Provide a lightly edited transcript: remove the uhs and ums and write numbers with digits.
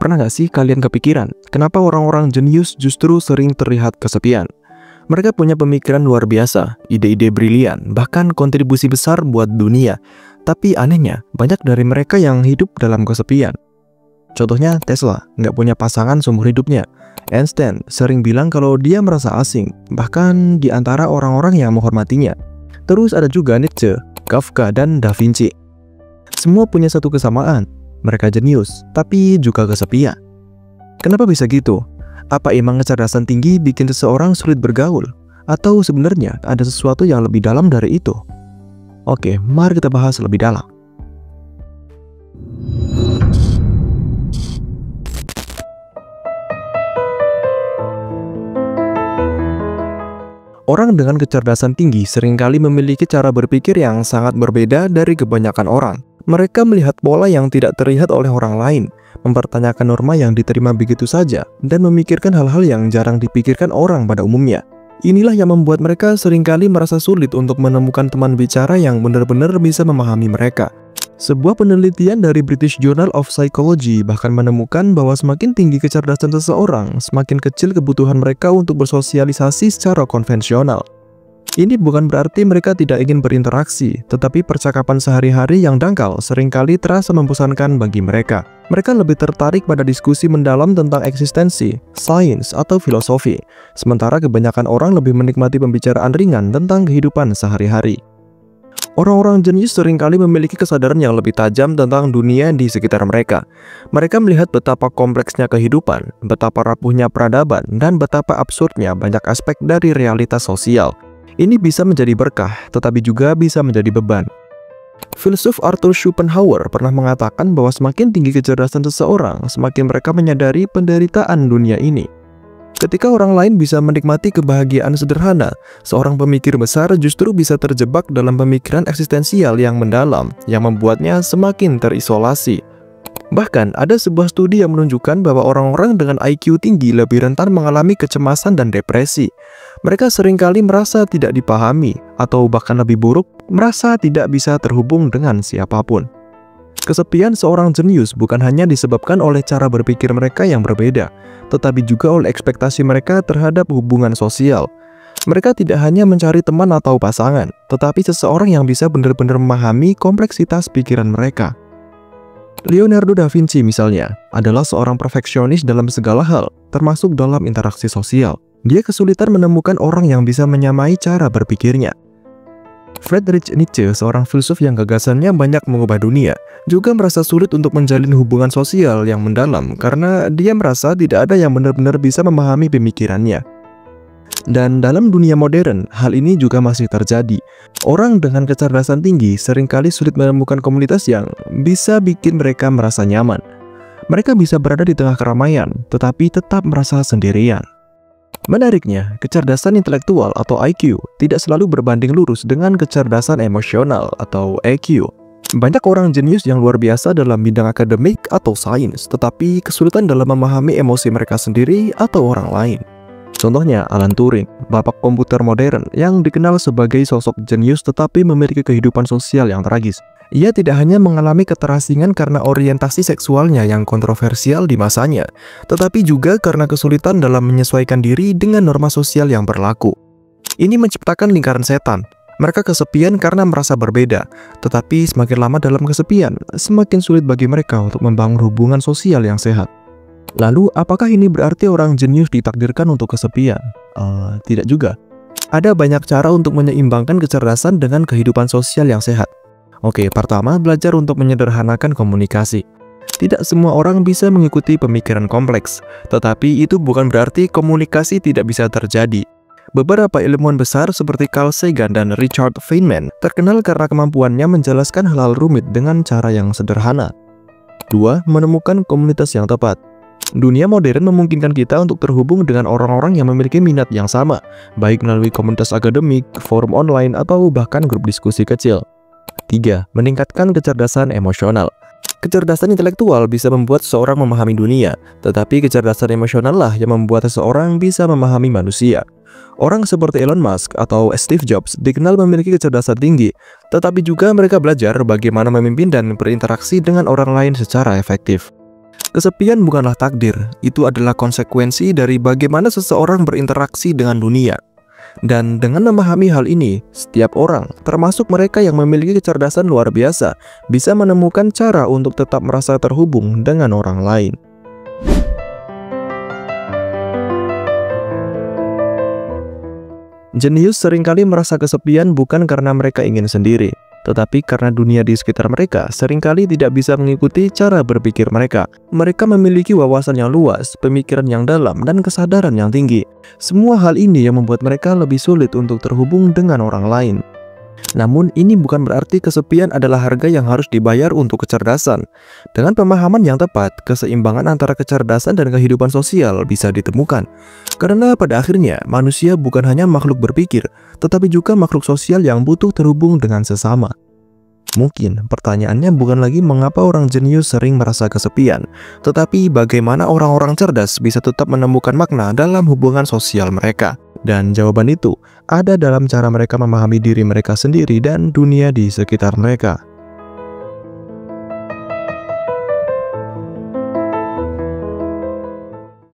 Pernah nggak sih kalian kepikiran, kenapa orang-orang jenius justru sering terlihat kesepian? Mereka punya pemikiran luar biasa, ide-ide brilian, bahkan kontribusi besar buat dunia. Tapi anehnya, banyak dari mereka yang hidup dalam kesepian. Contohnya Tesla, nggak punya pasangan seumur hidupnya. Einstein sering bilang kalau dia merasa asing, bahkan di antara orang-orang yang menghormatinya. Terus ada juga Nietzsche, Kafka, dan Da Vinci. Semua punya satu kesamaan, mereka jenius, tapi juga kesepian. Kenapa bisa gitu? Apa emang kecerdasan tinggi bikin seseorang sulit bergaul? Atau sebenarnya ada sesuatu yang lebih dalam dari itu? Oke, mari kita bahas lebih dalam. Orang dengan kecerdasan tinggi seringkali memiliki cara berpikir yang sangat berbeda dari kebanyakan orang. Mereka melihat pola yang tidak terlihat oleh orang lain, mempertanyakan norma yang diterima begitu saja, dan memikirkan hal-hal yang jarang dipikirkan orang pada umumnya. Inilah yang membuat mereka seringkali merasa sulit untuk menemukan teman bicara yang benar-benar bisa memahami mereka. Sebuah penelitian dari British Journal of Psychology bahkan menemukan bahwa semakin tinggi kecerdasan seseorang, semakin kecil kebutuhan mereka untuk bersosialisasi secara konvensional. Ini bukan berarti mereka tidak ingin berinteraksi, tetapi percakapan sehari-hari yang dangkal seringkali terasa membosankan bagi mereka. Mereka lebih tertarik pada diskusi mendalam tentang eksistensi, sains, atau filosofi, sementara kebanyakan orang lebih menikmati pembicaraan ringan tentang kehidupan sehari-hari. Orang-orang jenius seringkali memiliki kesadaran yang lebih tajam tentang dunia di sekitar mereka. Mereka melihat betapa kompleksnya kehidupan, betapa rapuhnya peradaban, dan betapa absurdnya banyak aspek dari realitas sosial. Ini bisa menjadi berkah, tetapi juga bisa menjadi beban. Filsuf Arthur Schopenhauer pernah mengatakan bahwa semakin tinggi kecerdasan seseorang, semakin mereka menyadari penderitaan dunia ini. Ketika orang lain bisa menikmati kebahagiaan sederhana, seorang pemikir besar justru bisa terjebak dalam pemikiran eksistensial yang mendalam, yang membuatnya semakin terisolasi. Bahkan, ada sebuah studi yang menunjukkan bahwa orang-orang dengan IQ tinggi lebih rentan mengalami kecemasan dan depresi. Mereka seringkali merasa tidak dipahami, atau bahkan lebih buruk, merasa tidak bisa terhubung dengan siapapun. Kesepian seorang jenius bukan hanya disebabkan oleh cara berpikir mereka yang berbeda, tetapi juga oleh ekspektasi mereka terhadap hubungan sosial. Mereka tidak hanya mencari teman atau pasangan, tetapi seseorang yang bisa benar-benar memahami kompleksitas pikiran mereka. Leonardo da Vinci misalnya, adalah seorang perfeksionis dalam segala hal, termasuk dalam interaksi sosial. Dia kesulitan menemukan orang yang bisa menyamai cara berpikirnya. Friedrich Nietzsche, seorang filsuf yang gagasannya banyak mengubah dunia, juga merasa sulit untuk menjalin hubungan sosial yang mendalam karena dia merasa tidak ada yang benar-benar bisa memahami pemikirannya. Dan dalam dunia modern, hal ini juga masih terjadi. Orang dengan kecerdasan tinggi seringkali sulit menemukan komunitas yang bisa bikin mereka merasa nyaman. Mereka bisa berada di tengah keramaian, tetapi tetap merasa sendirian. Menariknya, kecerdasan intelektual atau IQ tidak selalu berbanding lurus dengan kecerdasan emosional atau EQ. Banyak orang jenius yang luar biasa dalam bidang akademik atau sains, tetapi kesulitan dalam memahami emosi mereka sendiri atau orang lain. Contohnya Alan Turing, bapak komputer modern yang dikenal sebagai sosok jenius tetapi memiliki kehidupan sosial yang tragis. Ia tidak hanya mengalami keterasingan karena orientasi seksualnya yang kontroversial di masanya, tetapi juga karena kesulitan dalam menyesuaikan diri dengan norma sosial yang berlaku. Ini menciptakan lingkaran setan. Mereka kesepian karena merasa berbeda, tetapi semakin lama dalam kesepian, semakin sulit bagi mereka untuk membangun hubungan sosial yang sehat. Lalu, apakah ini berarti orang jenius ditakdirkan untuk kesepian? Tidak juga. Ada banyak cara untuk menyeimbangkan kecerdasan dengan kehidupan sosial yang sehat. Oke, pertama, belajar untuk menyederhanakan komunikasi. Tidak semua orang bisa mengikuti pemikiran kompleks, tetapi itu bukan berarti komunikasi tidak bisa terjadi. Beberapa ilmuwan besar seperti Carl Sagan dan Richard Feynman terkenal karena kemampuannya menjelaskan hal-hal rumit dengan cara yang sederhana. 2. Menemukan komunitas yang tepat. Dunia modern memungkinkan kita untuk terhubung dengan orang-orang yang memiliki minat yang sama, baik melalui komunitas akademik, forum online, atau bahkan grup diskusi kecil. 3. Meningkatkan kecerdasan emosional. Kecerdasan intelektual bisa membuat seseorang memahami dunia, tetapi kecerdasan emosional lah yang membuat seseorang bisa memahami manusia. Orang seperti Elon Musk atau Steve Jobs dikenal memiliki kecerdasan tinggi, tetapi juga mereka belajar bagaimana memimpin dan berinteraksi dengan orang lain secara efektif. Kesepian bukanlah takdir, itu adalah konsekuensi dari bagaimana seseorang berinteraksi dengan dunia. Dan dengan memahami hal ini, setiap orang, termasuk mereka yang memiliki kecerdasan luar biasa, bisa menemukan cara untuk tetap merasa terhubung dengan orang lain. Jenius seringkali merasa kesepian bukan karena mereka ingin sendiri, tetapi karena dunia di sekitar mereka seringkali tidak bisa mengikuti cara berpikir mereka. Mereka memiliki wawasan yang luas, pemikiran yang dalam, dan kesadaran yang tinggi. Semua hal ini yang membuat mereka lebih sulit untuk terhubung dengan orang lain. Namun ini bukan berarti kesepian adalah harga yang harus dibayar untuk kecerdasan. Dengan pemahaman yang tepat, keseimbangan antara kecerdasan dan kehidupan sosial bisa ditemukan. Karena pada akhirnya, manusia bukan hanya makhluk berpikir, tetapi juga makhluk sosial yang butuh terhubung dengan sesama. Mungkin pertanyaannya bukan lagi mengapa orang jenius sering merasa kesepian, tetapi bagaimana orang-orang cerdas bisa tetap menemukan makna dalam hubungan sosial mereka. Dan jawaban itu ada dalam cara mereka memahami diri mereka sendiri dan dunia di sekitar mereka.